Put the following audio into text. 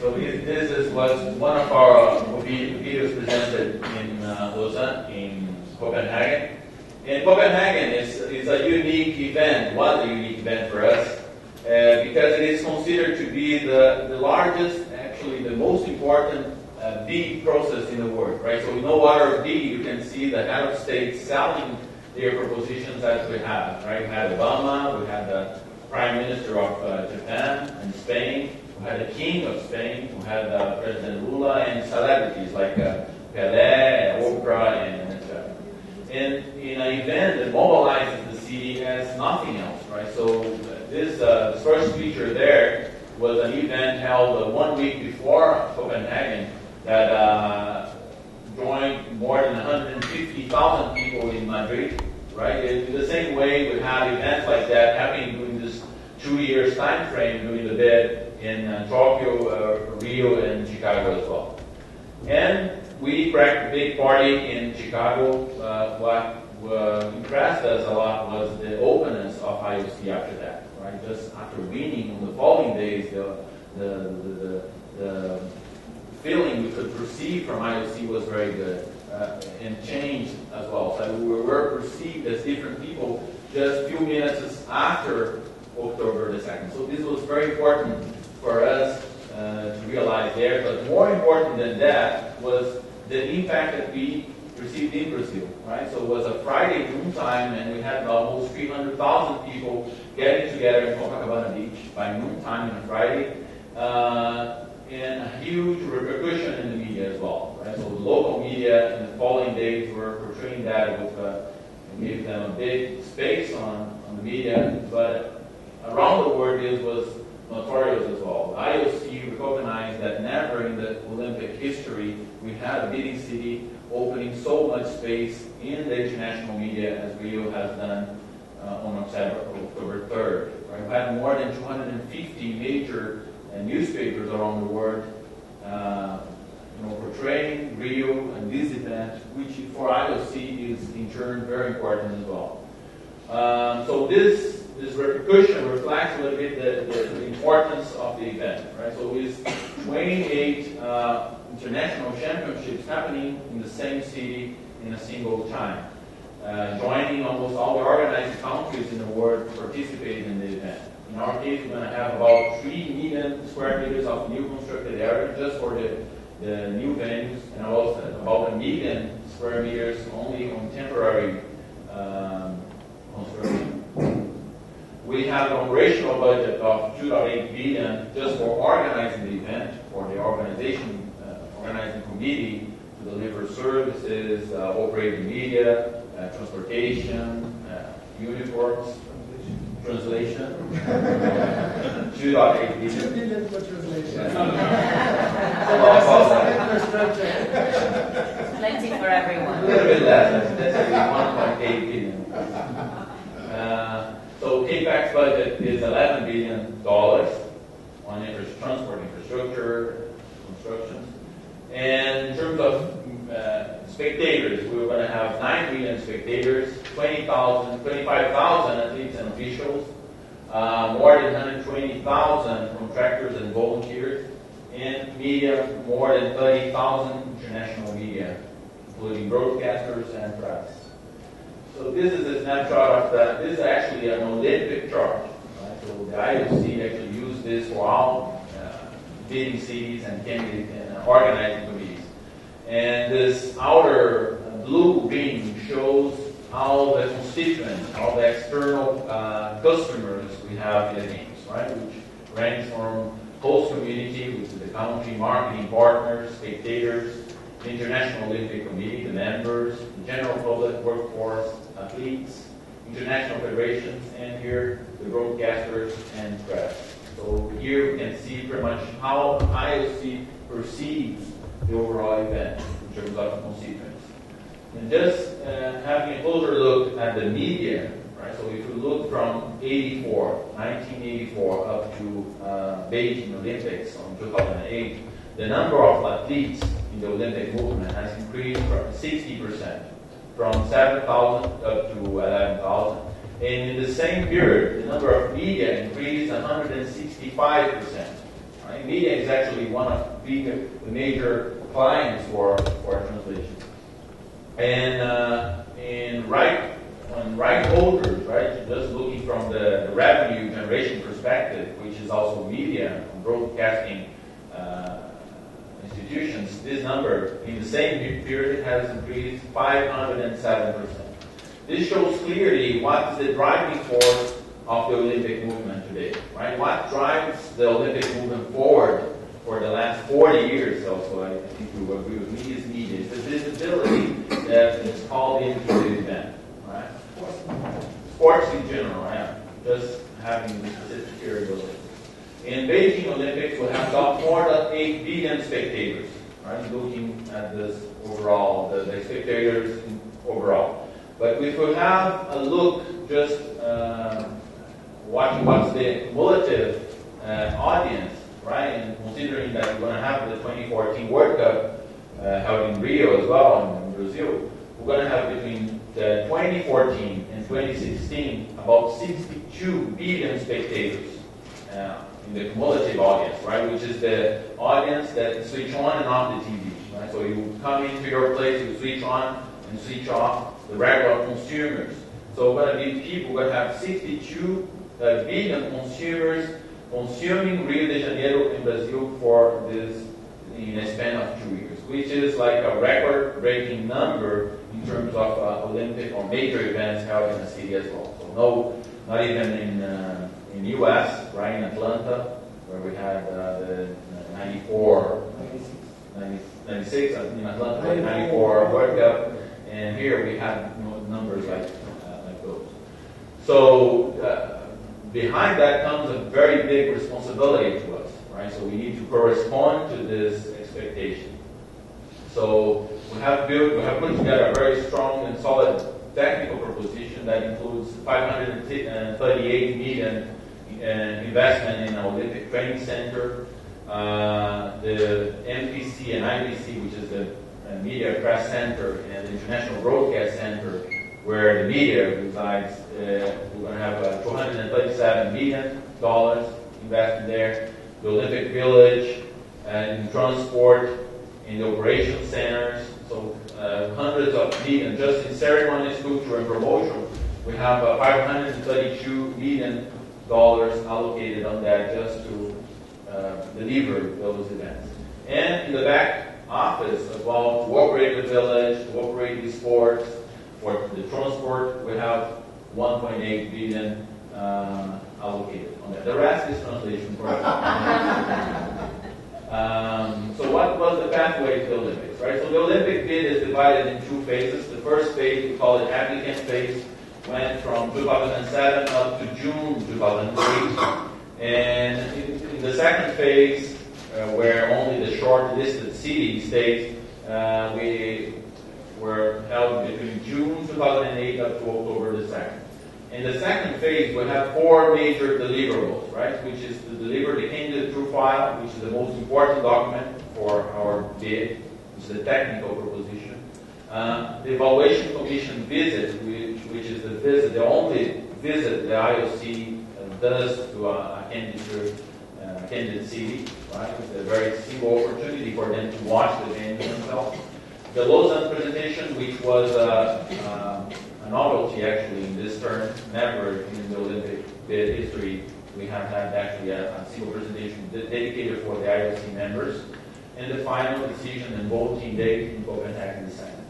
So was one of our videos presented in Lausanne, in Copenhagen. And Copenhagen is a unique event, was a unique event for us, because it is considered to be the largest, actually the most important bid process in the world, right? So no other bid you can see the head of state selling their propositions as we have, right? We had Obama, we had the Prime Minister of Japan and Spain, we had the King of Spain, we had President Lula, and celebrities like Pelé, Oprah, and etc. And in an event that mobilizes the city as nothing else, right? So this first feature there was an event held 1 week before Copenhagen that joined more than 150,000 people in Madrid, right? In the same way, we have events like that happening during this 2 years time frame during the bid in Tokyo, Rio, and Chicago as well. And we cracked a big party in Chicago. What impressed us a lot was the openness of IOC after that, right? Just after winning on the following days, the feeling we could perceive from IOC was very good and changed as well. So we were perceived as different people just a few minutes after October the 2nd. So this was very important for us to realize there. But more important than that was the impact that we received in Brazil, right? So it was a Friday noontime, and we had almost 300,000 people getting together in Copacabana Beach by noontime on a Friday. And a huge repercussion in the media as well, right? So the local media in the following days were portraying that with, gave them a big space on the media, but around the world this was notorious as well. The IOC recognized that never in the Olympic history we had a bidding city opening so much space in the international media as Rio has done on October 3rd. Right? We had more than 250 major newspapers around the world portraying Rio and this event, which for IOC is in turn very important as well. So this repercussion reflects a little bit the importance of the event, right? So it's 28 international championships happening in the same city in a single time, joining almost all the organized countries in the world participating in the event. In our case, we're going to have about 3 million square meters of new constructed area just for the new venues, and also about 1 million square meters only on temporary construction. We have an operational budget of 2.8 billion just for organizing the event, for the organizing committee to deliver services, operating media, transportation, uniforms, translation. 2.8 billion. 2 billion for translation. Plenty for everyone. A little bit less. That's actually 1.8 billion. So CAPEX budget is $11 billion on transport infrastructure, construction. And in terms of spectators, we were going to have 9 million spectators, 25,000 athletes and officials, more than 120,000 contractors and volunteers, and media, more than 30,000 international media, including broadcasters and press. So this is a snapshot of that. This is actually an Olympic chart. Right? So the IOC actually used this for all bidding cities and candidate and organizing committees. And this outer blue ring shows all the constituents, all the external customers we have in the games, right? Which range from host community, which is the country, marketing partners, spectators, the International Olympic Committee, the members, the general public, workforce, athletes, international federations, and here the broadcasters and press. So here we can see pretty much how IOC perceives the overall event in terms of constituents. And just having a closer look at the media, right? So if we look from 1984 up to Beijing Olympics on 2008, the number of athletes in the Olympic movement has increased from 60%, from 7,000 up to 11,000. And in the same period, the number of media increased 165%. Right? Media is actually one of the major clients for translation. And right holders, right, just looking from the revenue generation perspective, which is also media and broadcasting institutions, this number in the same period has increased 507%. This shows clearly what is the driving force of the Olympic movement today, right? What drives the Olympic movement forward for the last 40 years also, I think you will agree with me, is media. It's the visibility that is called into the event, right? Sports in general, right? Just having the specific period of Olympics. In Beijing Olympics, we'll have about more than 8 billion spectators, right? Looking at this overall, the spectators overall. But if we have a look, just watching what's the cumulative audience, right? And considering that we're going to have the 2014 World Cup held in Rio as well, in Brazil, we're going to have between the 2014 and 2016 about 62 billion spectators in the cumulative audience, right? Which is the audience that switch on and off the TV, right? So you come into your place, you switch on and switch off the regular consumers. So we're going to be people, we're going to have 62 billion consumers consuming Rio de Janeiro in Brazil for this in a span of 2 years, which is like a record-breaking number in terms of Olympic or major events held in the city as well. So no, not even in U.S., right, in Atlanta, where we had the 96 in Atlanta, 94 World Cup, and here we have numbers like those. So behind that comes a very big responsibility to us, right? So we need to correspond to this expectation. So we have put together a very strong and solid technical proposition that includes 538 million investment in an Olympic Training Center, the MPC and IBC, which is the Media Press Center and the International Broadcast Center, where the media resides. We're going to have $237 million invested there. The Olympic Village, in transport, in the operation centers. So hundreds of millions just in ceremonies, culture, and promotion. We have $532 million allocated on that just to deliver those events. And in the back office as well, to operate the village, to operate the sports, for the transport, we have 1.8 billion allocated on that. The rest is translation for so what was the pathway to the Olympics, right? So the Olympic bid is divided in 2 phases. The first phase, we call it applicant phase, went from 2007 up to June 2008. And in the second phase, where only the short-listed city-states, we were held between June 2008 up to October the 2nd. In the second phase, we have 4 major deliverables, right? Which is to deliver the candidate profile, which is the most important document for our bid, which is the technical proposition. The evaluation commission visit, which is the only visit the IOC does to a candidate city, right? It's a very single opportunity for them to watch the venue themselves. The Lausanne presentation, which was a novelty actually in this term, never in the Olympic bid history we have had actually a single presentation dedicated for the IOC members, and the final decision and voting date in Copenhagen December.